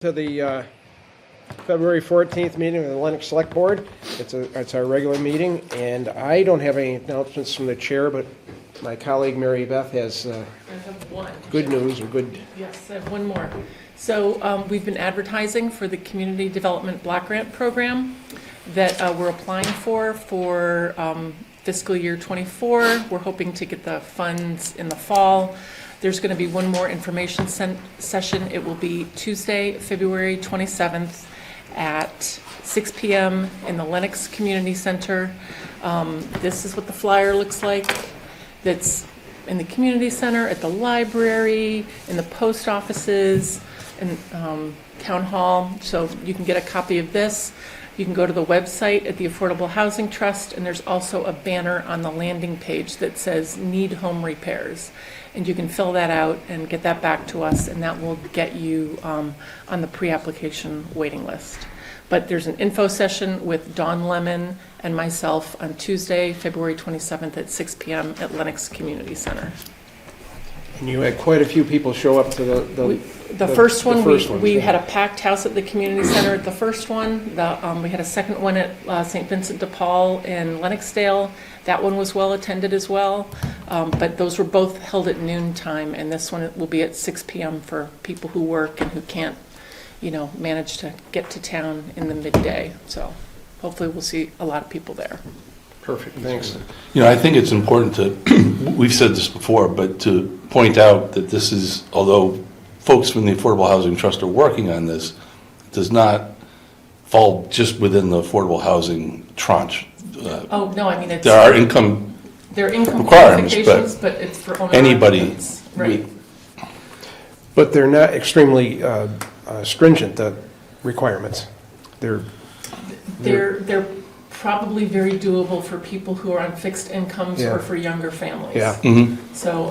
To the February 14th meeting of the Lenox Selectboard. It's our regular meeting, and I don't have any announcements from the chair, but my colleague Mary Beth has I have one. good news or good. Yes, I have one more. So we've been advertising for the Community Development Block Grant Program that we're applying for fiscal year '24. We're hoping to get the funds in the fall. There's going to be one more information session. It will be Tuesday, February 27th at 6 p.m. in the Lenox Community Center. This is what the flyer looks like. That's in the community center, at the library, in the post offices, and town hall. So you can get a copy of this. You can go to the website at the Affordable Housing Trust, and there's also a banner on the landing page that says "Need Home Repairs." And you can fill that out and get that back to us, and that will get you on the pre-application waiting list. But there's an info session with Dawn Lemon and myself on Tuesday, February 27th at 6 p.m. at Lenox Community Center. And you had quite a few people show up to The first one, we yeah. had a packed house at the community center at the first one. We had a second one at St. Vincent de Paul in Lennoxdale. That one was well attended as well. But those were both held at noon time, and this one will be at 6 p.m. for people who work and who can't, manage to get to town in the midday. So hopefully we'll see a lot of people there. Perfect, thanks. I think it's important to, we've said this before, but to point out that this is, although folks from the Affordable Housing Trust are working on this, it does not fall just within the affordable housing tranche. There are income requirements, qualifications, but it's for owner anybody. occupants. Right. But they're not extremely stringent, the requirements. They're probably very doable for people who are on fixed incomes Yeah. or for younger families. Yeah. Mm-hmm. So,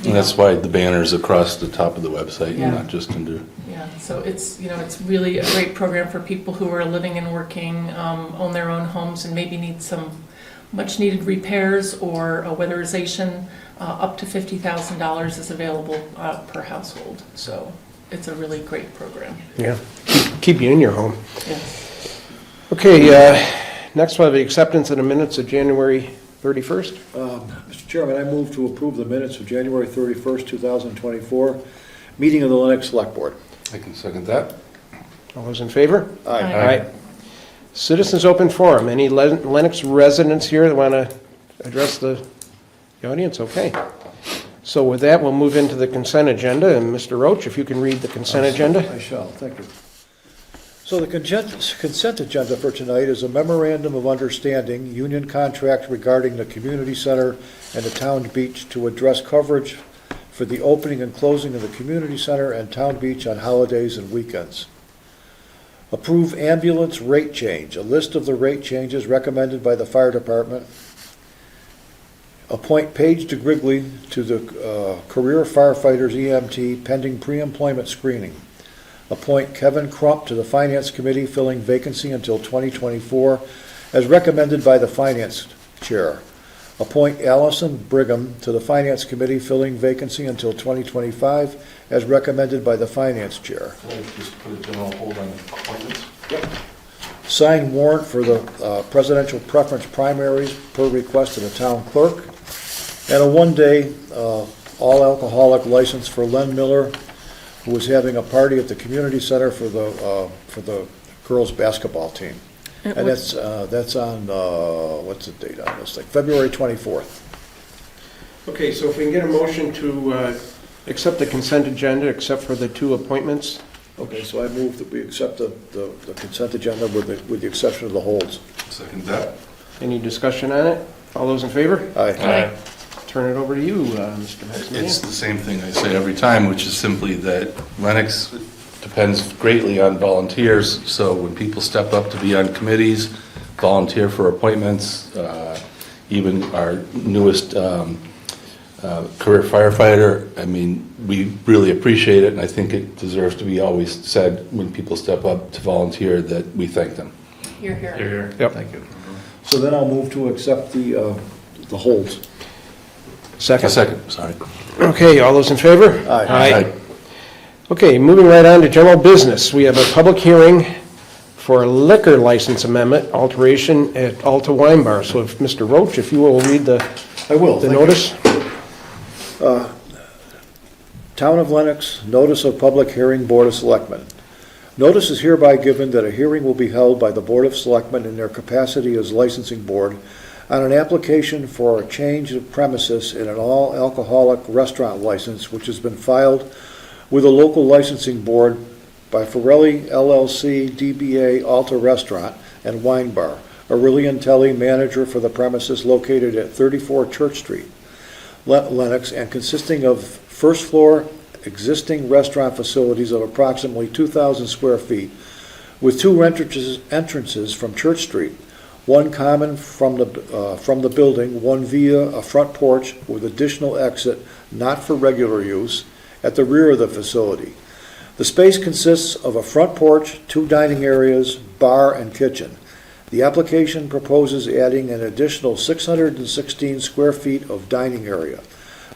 And that's why the banner's across the top of the website, Yeah. not just under. Yeah, so it's really a great program for people who are living and working, own their own homes, and maybe need some much-needed repairs or a weatherization. Up to $50,000 is available per household. So it's a really great program. Yeah, keep you in your home. Yes. Okay, next we'll have the acceptance of the minutes of January 31st. Mr. Chairman, I move to approve the minutes of January 31st, 2024, meeting of the Lenox Select Board. I can second that. All those in favor? Aye. Aye. Citizens Open Forum. Any Lenox residents here that want to address the audience? Okay. So with that, we'll move into the consent agenda. And Mr. Roach, if you can read the consent agenda. I shall, thank you. So the consent agenda for tonight is a memorandum of understanding, union contract regarding the community center and the town beach to address coverage for the opening and closing of the community center and town beach on holidays and weekends. Approve ambulance rate change, a list of the rate changes recommended by the fire department. Appoint Paige DeGrigley to the career firefighters EMT pending pre-employment screening. Appoint Kevin Crump to the Finance Committee, filling vacancy until 2024, as recommended by the Finance Chair. Appoint Allison Brigham to the Finance Committee, filling vacancy until 2025, as recommended by the Finance Chair. Can I just put a general hold on appointments? Yep. Sign warrant for the presidential preference primaries per request of the town clerk. And a one-day all-alcoholic license for Len Miller, who is having a party at the community center for the girls' basketball team. And that's on, what's the date on this thing? February 24th. Okay, so if we can get a motion to accept the consent agenda, except for the two appointments. Okay, so I move that we accept the consent agenda with the exception of the holds. Second that. Any discussion on it? All those in favor? Aye. Turn it over to you, Mr. Maximilian. It's the same thing I say every time, which is simply that Lenox depends greatly on volunteers. So when people step up to be on committees, volunteer for appointments, even our newest career firefighter, we really appreciate it, and I think it deserves to be always said when people step up to volunteer that we thank them. You're here. Here. Yep. Thank you. So then I'll move to accept the holds. Second. Second, sorry. Okay, all those in favor? Aye. Aye. Okay, moving right on to general business. We have a public hearing for a liquor license amendment alteration at Alta Wine Bar. So if Mr. Roach, if you will read the I will. Thank you. notice. Town of Lenox, notice of public hearing, Board of Selectmen. Notice is hereby given that a hearing will be held by the Board of Selectmen in their capacity as licensing board on an application for a change of premises in an all-alcoholic restaurant license which has been filed with a local licensing board by Forelli LLC DBA Alta Restaurant and Wine Bar, Aurelian Telly, manager for the premises located at 34 Church Street, Lenox, and consisting of first floor existing restaurant facilities of approximately 2,000 square feet with two entrances from Church Street, one common from the building, one via a front porch with additional exit not for regular use at the rear of the facility. The space consists of a front porch, two dining areas, bar, and kitchen. The application proposes adding an additional 616 square feet of dining area.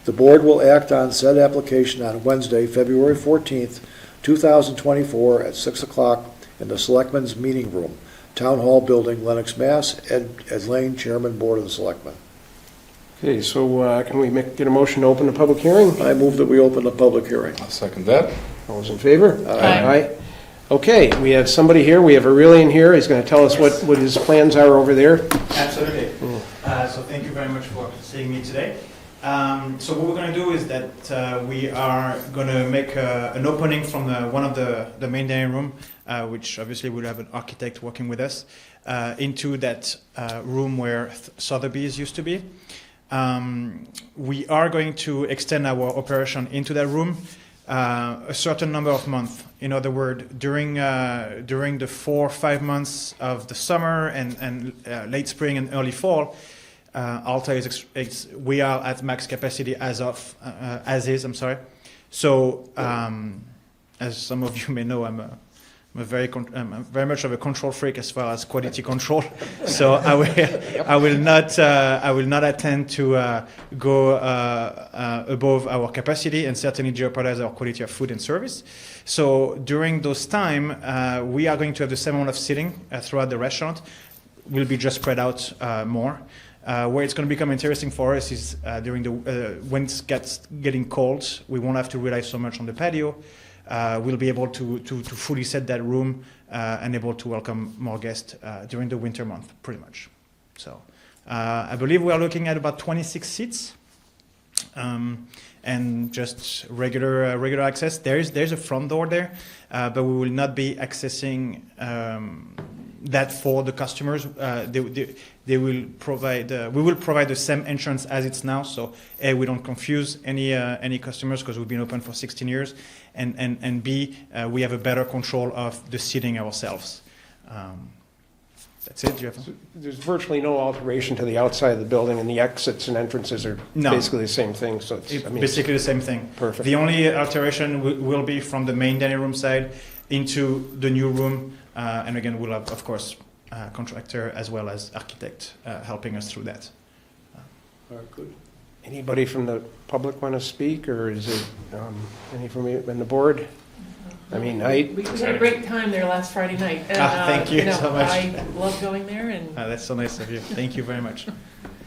The board will act on said application on Wednesday, February 14th, 2024 at 6 o'clock in the Selectmen's Meeting Room, Town Hall Building, Lenox, Mass. Ed Lane, Chairman, Board of the Selectmen. Okay, so can we get a motion to open the public hearing? I move that we open the public hearing. I'll second that. All those in favor? Aye. Okay, we have somebody here, we have Aurelian here, he's going to tell us what his plans are over there. Absolutely. So thank you very much for seeing me today. So what we're going to do is that we are going to make an opening from one of the main dining room, which obviously will have an architect working with us, into that room where Sotheby's used to be. We are going to extend our operation into that room a certain number of months. In other words, during the 4 or 5 months of the summer and late spring and early fall, Alta we are at max capacity as is. I'm sorry. So, as some of you may know, I'm very much of a control freak as far as quality control. So I will not attempt to go above our capacity and certainly jeopardize our quality of food and service. So during those time, we are going to have the same amount of seating throughout the restaurant. Will be just spread out more. Where it's going to become interesting for us is during when it gets getting cold, we won't have to rely so much on the patio. We'll be able to fully set that room and able to welcome more guests during the winter month, pretty much. So I believe we are looking at about 26 seats and just regular access. There's a front door there, but we will not be accessing that for the customers. They will provide. We will provide the same entrance as it's now. So A, we don't confuse any customers because we've been open for 16 years, and B, we have a better control of the seating ourselves. That's it. Do you have? There's virtually no alteration to the outside of the building, and the exits and entrances are basically the same thing. So it's basically the same thing. Perfect. The only alteration will be from the main dining room side into the new room, and again, we'll have, of course, contractor as well as architect helping us through that. All right, good. Anybody from the public want to speak, or is it any from you and the board? I mean, We had a great time there last Friday night. And, Thank you so much. I love going there, and That's so nice of you. Thank you very much.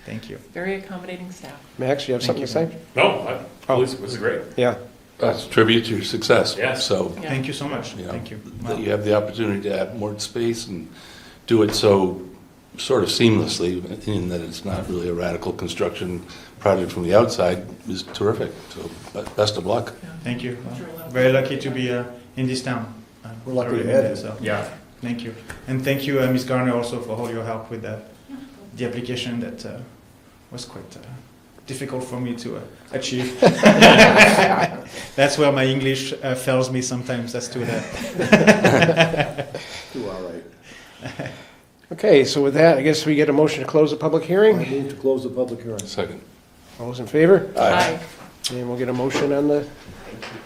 Thank you. very accommodating staff. Max, you have something to say? No, it was great. Yeah. That's a tribute to your success. Yes. So, Yeah. Thank you so much. you know, Thank you. that you have the opportunity to add more space and do it so sort of seamlessly, in that it's not really a radical construction project from the outside, is terrific. So, best of luck. Thank you. Very lucky to be in this town. We're lucky Already to have been you. there, so Yeah. thank you. And thank you, Ms. Garner, also for all your help with the application that was quite difficult for me to achieve. That's where my English fails me sometimes, as to that. Do all right. Okay, so with that, I guess we get a motion to close the public I hearing. move to close the public hearing. Second. All those in favor? Aye. And we'll get a motion on the,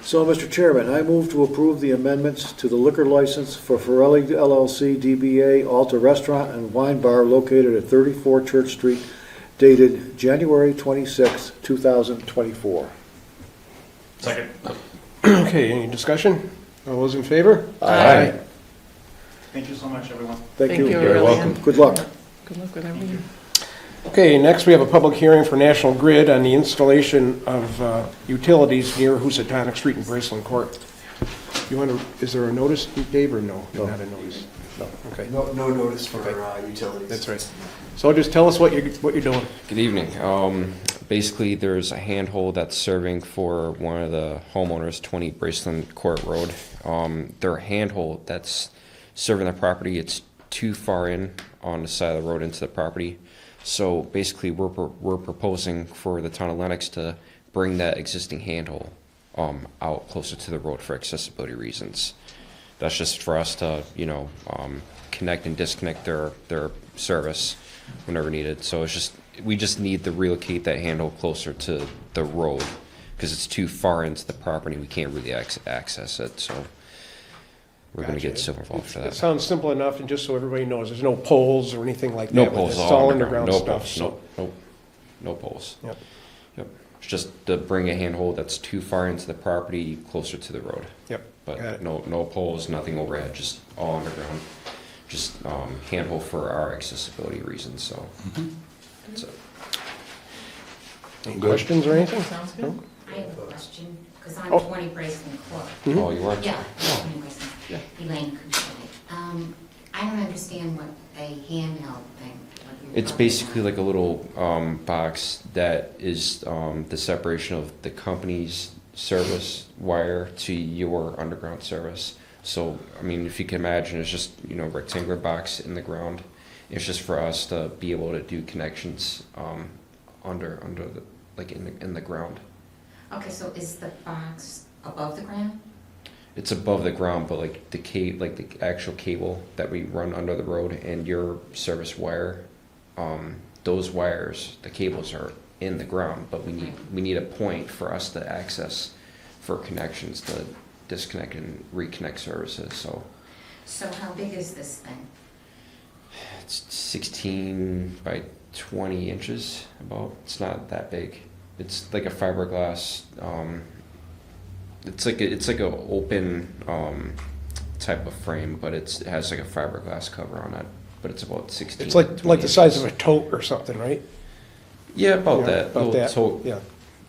So, Mr. Chairman, I move to approve the amendments to the liquor license for Forelli LLC DBA Alta Restaurant and Wine Bar located at 34 Church Street, dated January 26, 2024. Second. Okay, any discussion? All those in favor? Aye. Thank you so much, everyone. Thank Thank you. you, You're Aurelian. welcome. Good luck. Good luck with everything. Okay, next we have a public hearing for National Grid on the installation of utilities near Housatonic Street and Braceland Court. You want to, is there a notice, Dave, or no? No. Not a notice? No, okay. No notice for utilities. That's right. So just tell us what you're doing. Good evening. Basically, there's a handhold that's serving for one of the homeowners, 20 Braceland Court Road. Their handhold that's serving the property, it's too far in on the side of the road into the property. So basically, we're proposing for the town of Lenox to bring that existing handhold out closer to the road for accessibility reasons. That's just for us to, connect and disconnect their service whenever needed. So it's just, we just need to relocate that handle closer to the road because it's too far into the property. We can't really access it, so we're going to get Gotcha. civil involved for It that. sounds simple enough, and just so everybody knows, there's no poles or anything like that. No with poles, this. It's all underground. underground No stuff. poles, So, no poles. Yep. Yep. It's just to bring a handhold that's too far into the property closer to the road. Yep. Got But it. no poles, nothing overhead, just all underground. Just handhold for our accessibility reasons, so. That's it. Any questions or anything? Sounds good. I have a question, because I'm Oh. 20 Braceland Court. Oh, you are? Yeah, 20 Braceland. Yeah. Elaine Kucheli. I don't understand what a handheld thing, what you're It's talking basically about. like a little box that is the separation of the company's service wire to your underground service. So, I mean, if you can imagine, it's just, rectangular box in the ground. It's just for us to be able to do connections under the, like in the ground. Okay, so is the box above the ground? It's above the ground, but like the actual cable that we run under the road and your service wire, those wires, the cables are in the ground, but we need a point for us to access for connections to disconnect and reconnect services. So So how big is this thing? it's 16 by 20 inches about. It's not that big. It's like a fiberglass. It's like a open type of frame, but it has like a fiberglass cover on it. But it's about 16. It's like 20 the size of inches. a tote or something, right? Yeah, about Yeah, that. About Little that, tote, yeah.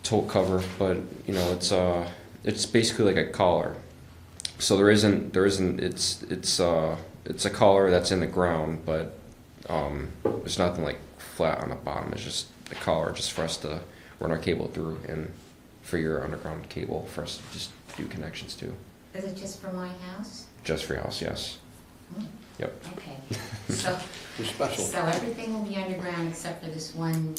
tote cover, but it's basically like a collar. So there isn't it's a collar that's in the ground, but there's nothing like flat on the bottom. It's just a collar just for us to run our cable through and for your underground cable for us to just do connections to. Is it just for my house? Just for your house, yes. Hmm, Yep. Okay, so, You're special. so everything will be underground except for this one,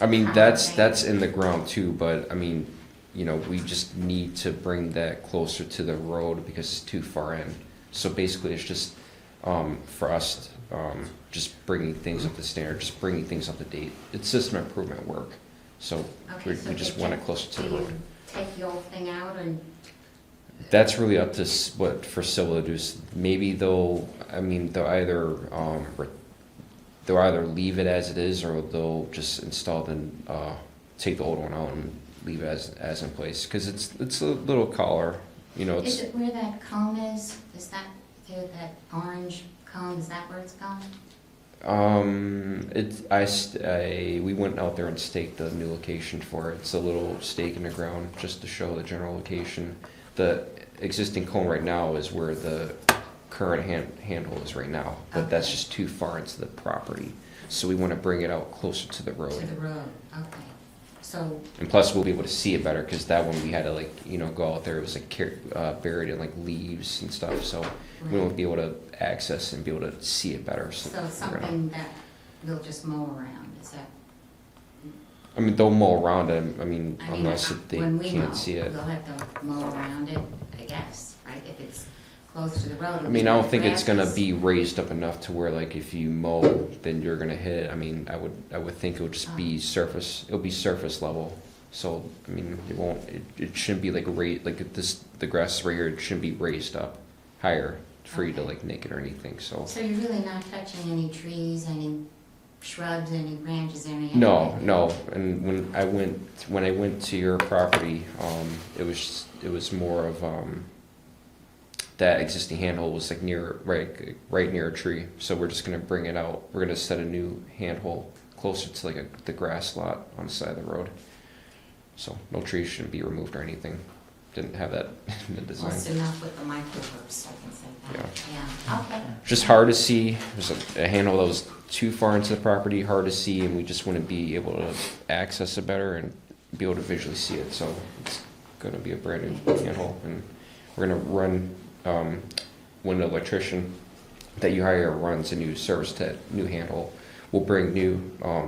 I mean, Ah, that's okay. in the ground too, but I mean, we just need to bring that closer to the road because it's too far in. So basically, it's just for us, just bringing things up to standard, just bringing things up to date. It's system improvement work, so okay, so we just do want you- it closer to the do you road. take the old thing out and, That's really up to what for civil to do. Maybe they'll either leave it as it is, or they'll just install take the old one out and leave it as in place because it's a little collar, is It's it where that cone is? Is that, there, that orange cone, is that where it's going? we went out there and staked the new location for it. It's a little stake in the ground just to show the general location. The existing cone right now is where the current handle is right now, but that's Okay. just too far into the property. So we want to bring it out closer to the To road. the road, okay. So, And plus, we'll be able to see it better because that one we had to go out there. It was like buried in like leaves and stuff. So we won't be able to access and be able to see it better. so it's we're gonna- something that we'll just mow around, is that? I mean, they'll mow around it. I mean, I mean, unless they when we can't mow, see it. we'll have to mow around it, I guess, right? If it's close to the road. I it'll mean, be I don't like think it's gonna grasses. be raised up enough to where like if you mow, then you're gonna hit it. I mean, I would think it would just be surface. It'll be surface level. So I mean, it won't. It shouldn't be like the grass right here. It shouldn't be raised up higher for you to Okay. like nick it or anything. So So you're really not touching any trees, any shrubs, any branches, any? No, no, and when I went to your property, it was more of, that existing handhold was like right near a tree, so we're just gonna bring it out. We're gonna set a new handhold closer to like the grass lot on the side of the road. So no trees shouldn't be removed or anything. Didn't have that in the design. Close enough with the microbursts, I can say that. Yeah, okay. Just hard to see. There's a handle that was too far into the property, hard to see, and we just wouldn't be able to access it better and be able to visually see it. So it's going to be a brand new handle, and we're going to run when the electrician that you hire runs a new service to new handle. We'll bring new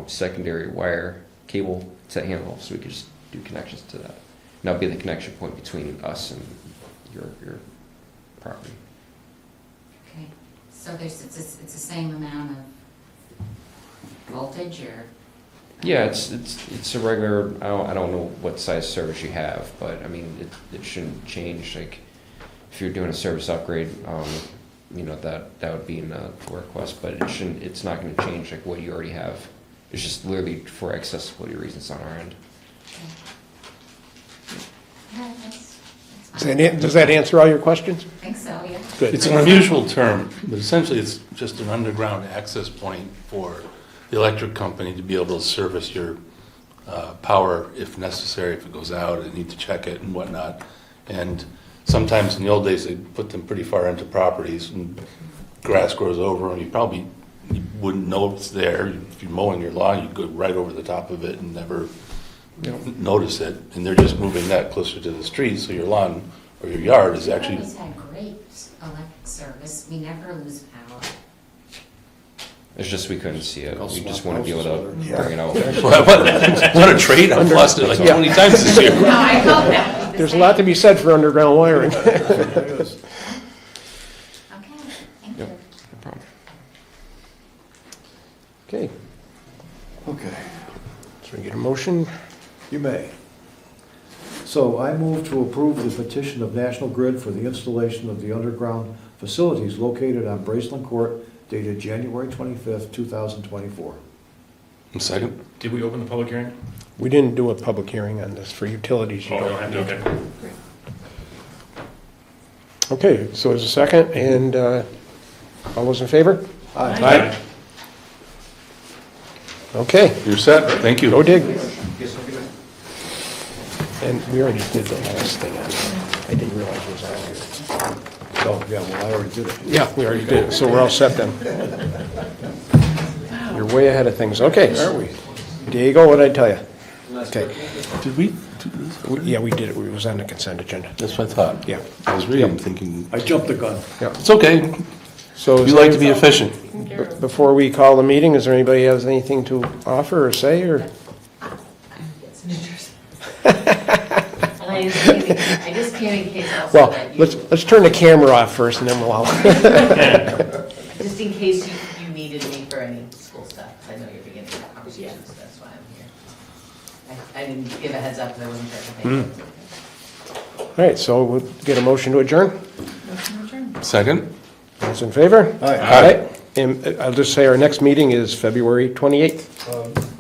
secondary wire cable to that handle, so we can just do connections to that. And that'll be the connection point between us and your property. Okay, so it's the same amount of voltage or? Yeah, it's a regular. I don't know what size service you have, but I mean it shouldn't change. Like if you're doing a service upgrade, you know that would be in the request, but it shouldn't. It's not going to change like what you already have. It's just literally for accessibility reasons on our end. Okay. Yeah, that's fine. Does that answer all your questions? I think so, yeah. Good. It's an unusual term, but essentially it's just an underground access point for the electric company to be able to service your power if necessary, if it goes out, and need to check it and whatnot. And sometimes in the old days, they put them pretty far into properties and grass grows over and you wouldn't know it's there. If you're mowing your lawn, you'd go right over the top of it and never notice it. And they're just moving that closer to the street, so your lawn or your yard is actually... We always had great electric service, we never lose power. It's just we couldn't see it. We just want to be able to bring it out. What a trade! I've lost it like 20 times this year. No, I hope that would be the There's a same. lot to be said for underground wiring. Okay, thank you. No problem. Okay, Okay, so we get a motion. you may. So I move to approve the petition of National Grid for the installation of the underground facilities located on Braceland Court dated January 25th, 2024. And second? Did we open the public hearing? We didn't do a public hearing on this for utilities. You Oh, I don't have to, okay. Okay, so there's a second, and all those in favor? Aye. Okay, You're set, thank you. go dig. And we already did the last thing on it. I didn't realize it was on here. Oh, yeah, well, I already did it. Yeah, we already did it, so we're all set then. You're way ahead of things. Okay. Are we? Diego, what'd I tell you? Okay. Did we do this? Yeah, we did it. It was on the consent agenda. That's what I thought. Yeah. I was reading, thinking, I jumped the gun. it's okay, So is you like to be efficient. before we call the meeting, is there anybody who has anything to offer or say, or? I just came in case also Well, that you, let's turn the camera off first, and then we'll all. just in case you needed me for any school stuff, 'cause I know you're beginning to have conversations, so that's why I'm here. I didn't give a heads up because I wasn't sure if I All right, so we'll get a motion to adjourn. Motion adjourned. Second? Those in favor? Aye. All right, and I'll just say our next meeting is February 28th.